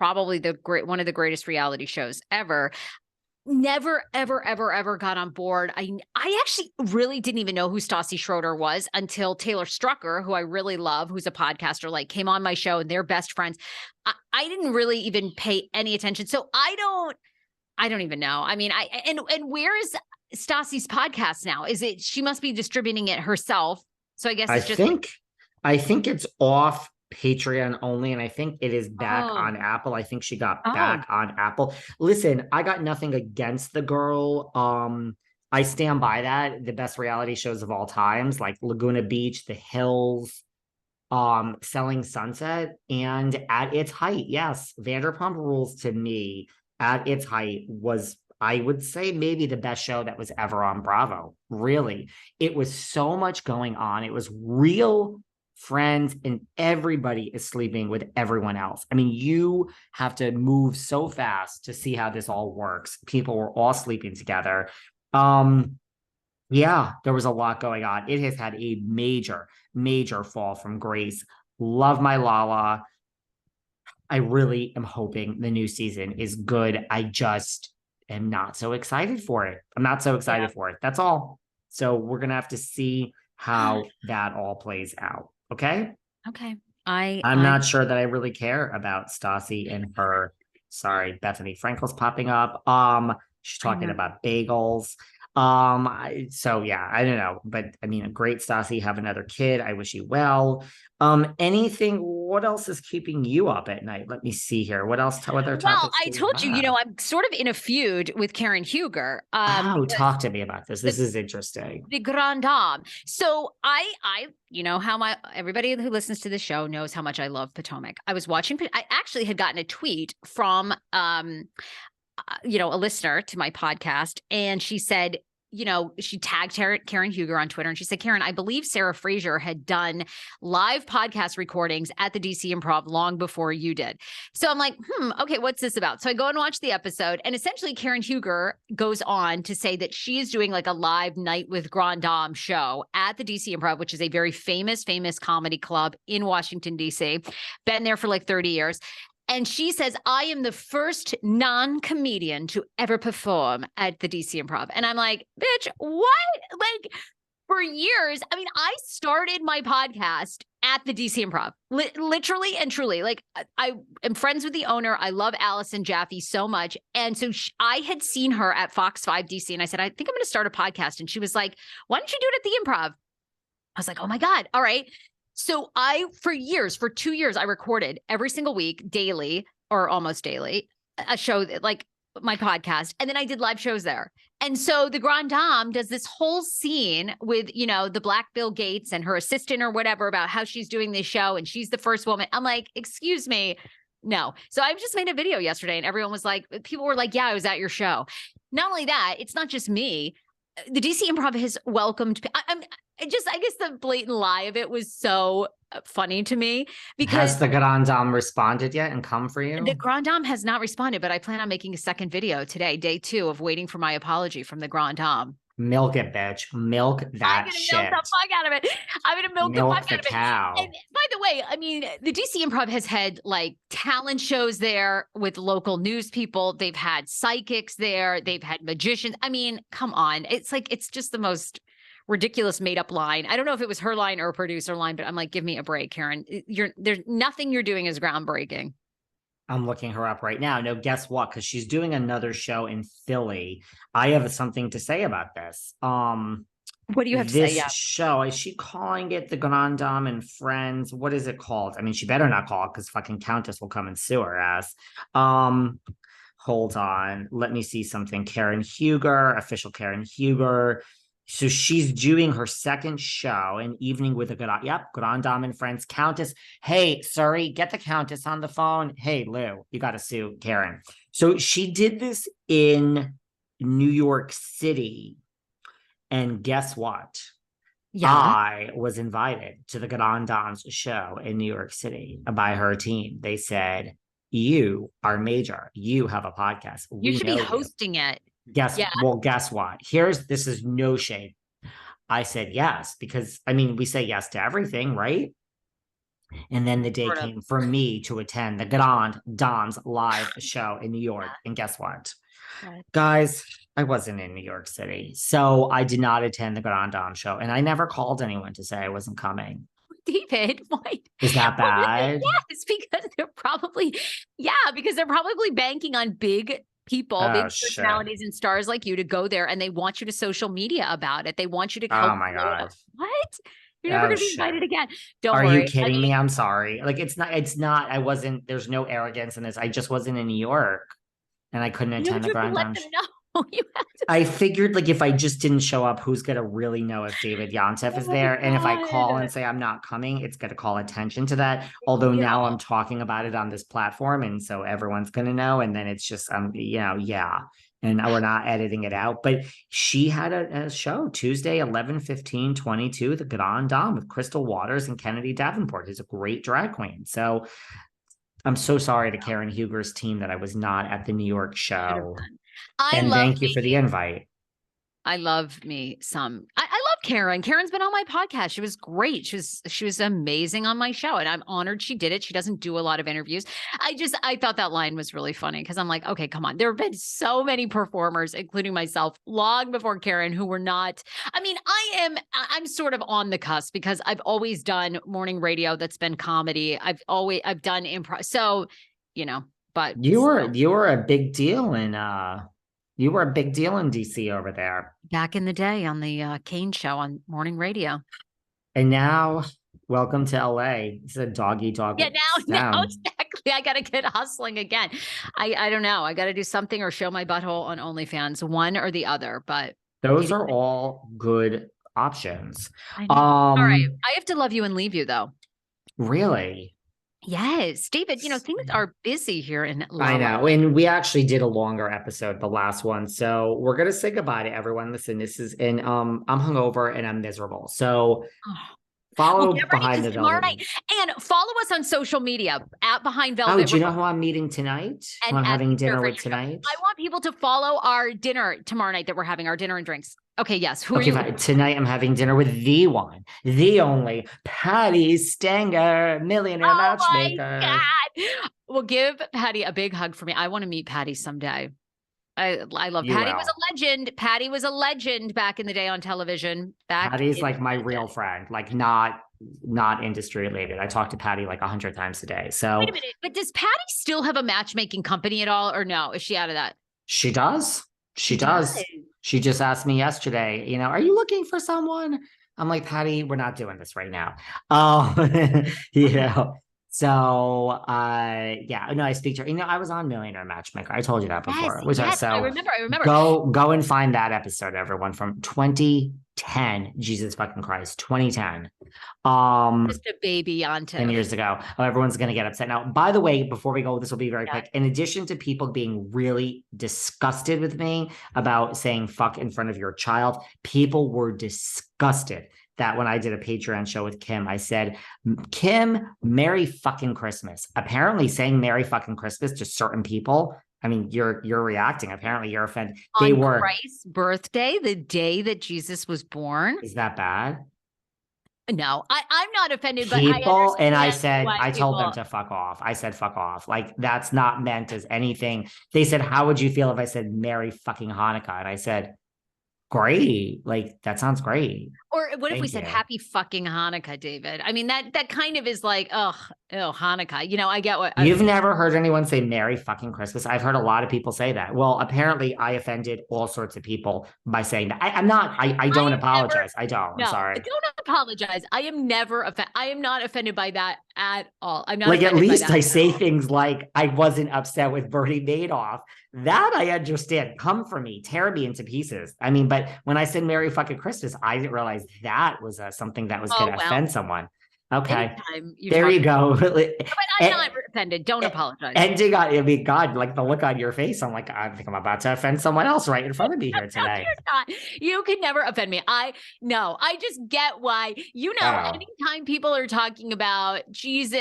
probably one of the greatest reality shows ever. Never, ever, ever, ever got on board. I actually really didn't even know who Stassi Schroeder was until Taylor Strucker, who I really love, who's a podcaster, like came on my show and they're best friends. I didn't really even pay any attention. So I don't even know. I mean, and where is Stassi's podcast now? Is it, she must be distributing it herself. So I guess it's I think it's off Patreon only, and I think it is back on Apple. I think she got back on Apple. Listen, I got nothing against the girl. I stand by that. The best reality shows of all times, like Laguna Beach, The Hills, Selling Sunset, and at its height, yes, Vanderpump Rules to me at its height was, I would say, maybe the best show that was ever on Bravo. Really, it was so much going on. It was real friends, and everybody is sleeping with everyone else. I mean, you have to move so fast to see how this all works. People were all sleeping together. Yeah, there was a lot going on. It has had a major, major fall from grace. Love my Lala. I really am hoping the new season is good. I just am not so excited for it. I'm not so excited for it. That's all. So we're going to have to see how that all plays out. Okay. Okay. I'm not sure that I really care about Stassi and her. Sorry, Bethany Frankel's popping up. She's talking about bagels. So yeah, I don't know, but I mean, a great Stassi, have another kid. I wish you well. What else is keeping you up at night? Let me see here. What else? What other topics? Well, I told you, I'm sort of in a feud with Karen Huger. Talk to me about this. This is interesting. The Grand Dame. So I, how everybody who listens to the show knows how much I love Potomac. I was watching, I actually had gotten a tweet from, a listener to my podcast, and she said, she tagged Karen Huger on Twitter, and she said, Karen, I believe Sarah Fraser had done live podcast recordings at the DC Improv long before you did. So I'm like, okay, what's this about? So I go and watch the episode, and essentially Karen Huger goes on to say that she is doing like a live Night with Grand Dame show at the DC Improv, which is a very famous comedy club in Washington, DC. Been there for like 30 years. And she says, I am the first non-comedian to ever perform at the DC Improv. And I'm like, bitch, what? Like, for years, I mean, I started my podcast at the DC Improv, literally and truly. Like, I am friends with the owner. I love Allison Jaffe so much. And so I had seen her at Fox 5 DC. And I said, I think I'm going to start a podcast. And she was like, why don't you do it at the Improv? I was like, oh my God. All right. So for 2 years, I recorded every single week, daily or almost daily, a show like my podcast. And then I did live shows there. And so the Grand Dame does this whole scene with, the Black Bill Gates and her assistant or whatever about how she's doing this show. And she's the first woman. I'm like, excuse me. No. So I just made a video yesterday, and everyone was like, people were like, yeah, I was at your show. Not only that, it's not just me. The DC Improv has welcomed, I guess the blatant lie of it was so funny to me, because has the Grand Dame responded yet and come for you? The Grand Dame has not responded, but I plan on making a second video today, day 2 of waiting for my apology from the Grand Dame. Milk it, bitch. Milk that shit. I'm going to milk the fuck out of it. I'm going to milk the fuck out of cow. it. And by the way, I mean, the DC Improv has had like talent shows there with local news people. They've had psychics there. They've had magicians. I mean, come on. It's like, it's just the most ridiculous made up line. I don't know if it was her line or a producer line, but I'm like, give me a break, Karen. There's nothing you're doing is groundbreaking. I'm looking her up right now. No, guess what? Because she's doing another show in Philly. I have something to say about this. What do you have to say? This show, is she calling it the Grand Dame and Friends? What is it called? I mean, she better not call it, because fucking Countess will come and sue her ass. Hold on. Let me see something. Karen Huger, official Karen Huger. So she's doing her second show, An Evening with a Grand Dame and Friends. Countess, hey, sorry, get the Countess on the phone. Hey, Lou, you got to sue Karen. So she did this in New York City. And guess what? Yeah. I was invited to the Grand Dame's show in New York City by her team. They said, you are major. You have a podcast. You should be hosting it. Guess what? This is no shade. I said yes, because I mean, we say yes to everything, right? And then the day Sort of. came for me to attend the Grand Dames live show in New York. And guess what? What? Guys, I wasn't in New York City. So I did not attend the Grand Dame show. And I never called anyone to say I wasn't coming. David, what? Is that bad? Yes, because they're probably banking on big people, big personalities and stars like you to go there, and they want you to social media about it. They want you to Oh my God. What? You're never gonna be invited again. Don't Are worry. you kidding me? I'm sorry. Like it's not, I wasn't, there's no arrogance in this. I just wasn't in New York and I couldn't attend the Grand Dame. I figured like if I just didn't show up, who's gonna really know if David Yontef is there? And if I call and say I'm not coming, it's gonna call attention to that. Although now I'm talking about it on this platform, and so everyone's gonna know, and then it's just yeah. And we're not editing it out. But she had a show Tuesday, 11/15/22, the Grand Dame with Crystal Waters and Kennedy Davenport, who's a great drag queen. So I'm so sorry to Karen Huger's team that I was not at the New York show. And thank you for the invite. I love me some. I love Karen. Karen's been on my podcast. She was great. She was amazing on my show, and I'm honored she did it. She doesn't do a lot of interviews. I thought that line was really funny because I'm like, okay, come on. There have been so many performers, including myself, long before Karen, who were not. I mean, I'm sort of on the cusp because I've always done morning radio that's been comedy. I've done improv. So, but you were a big deal in You were a big deal in DC over there. Back in the day on the Kane show on morning radio. And now, welcome to LA. It's a doggy dog. Yeah, now exactly. I got to get hustling again. I don't know. I got to do something or show my butthole on OnlyFans, one or the other. But those are all good options. All right. I have to love you and leave you, though. Really? Yes, David, things are busy here in I know. And we actually did a longer episode, the last one. So we're going to say goodbye to everyone. Listen, I'm hungover and I'm miserable. So follow Behind the Velvet. Night. And follow us on social media at Behind Velvet. Oh, do you know who I'm meeting tonight? Who I'm having dinner with tonight? I want people to follow our dinner tomorrow night that we're having, our dinner and drinks. Okay, yes. Who are you? Tonight I'm having dinner with the one, the only, Patti Stanger, millionaire matchmaker. My God. Well, give Patti a big hug for me. I want to meet Patti someday. I love Patti. Was a legend. Patti was a legend back in the day on television. Patti's like my real friend, like not industry related. I talk to Patti like 100 times a day. So wait a minute, but does Patti still have a matchmaking company at all, or no? Is she out of that? She does. She does. She just asked me yesterday, are you looking for someone? I'm like, Patti, we're not doing this right now. So, I speak to her. I was on Millionaire Matchmaker. I told you that before. Yes, I remember. Go and find that episode, everyone, from 2010. Jesus fucking Christ, 2010. Just a baby on 10 years ago. Oh, everyone's going to get upset. Now, by the way, before we go, this will be very quick. In addition to people being really disgusted with me about saying fuck in front of your child, people were disgusted that when I did a Patreon show with Kim, I said, Kim, Merry fucking Christmas. Apparently saying Merry fucking Christmas to certain people, I mean, you're reacting. Apparently you're offended. They were Christ's birthday, the day that Jesus was born. Is that bad? No, I'm not offended, but I told them to fuck off. I said, fuck off. Like, that's not meant as anything. They said, how would you feel if I said Merry fucking Hanukkah? And I said, great. Like, that sounds great. Or what if we said happy fucking Hanukkah, David? I mean, that kind of is like, Hanukkah. I get what. You've never heard anyone say Merry fucking Christmas? I've heard a lot of people say that. Well, apparently I offended all sorts of people by saying that. I don't apologize. I'm sorry. Don't apologize. I am never offended. I am not offended by that at all. I'm not like, at least I say things like, I wasn't upset with Bernie Madoff. That I understand. Come for me, tear me into pieces. I mean, but when I said Merry fucking Christmas, I didn't realize that was something that was going to offend someone. Okay, there you go. But I'm not offended. Don't apologize. Ending on, I mean, God, like the look on your face, I'm like, I think I'm about to offend someone else right in front of me here today. No, you're not. You can never offend me. I just get why. Anytime people are talking about Jesus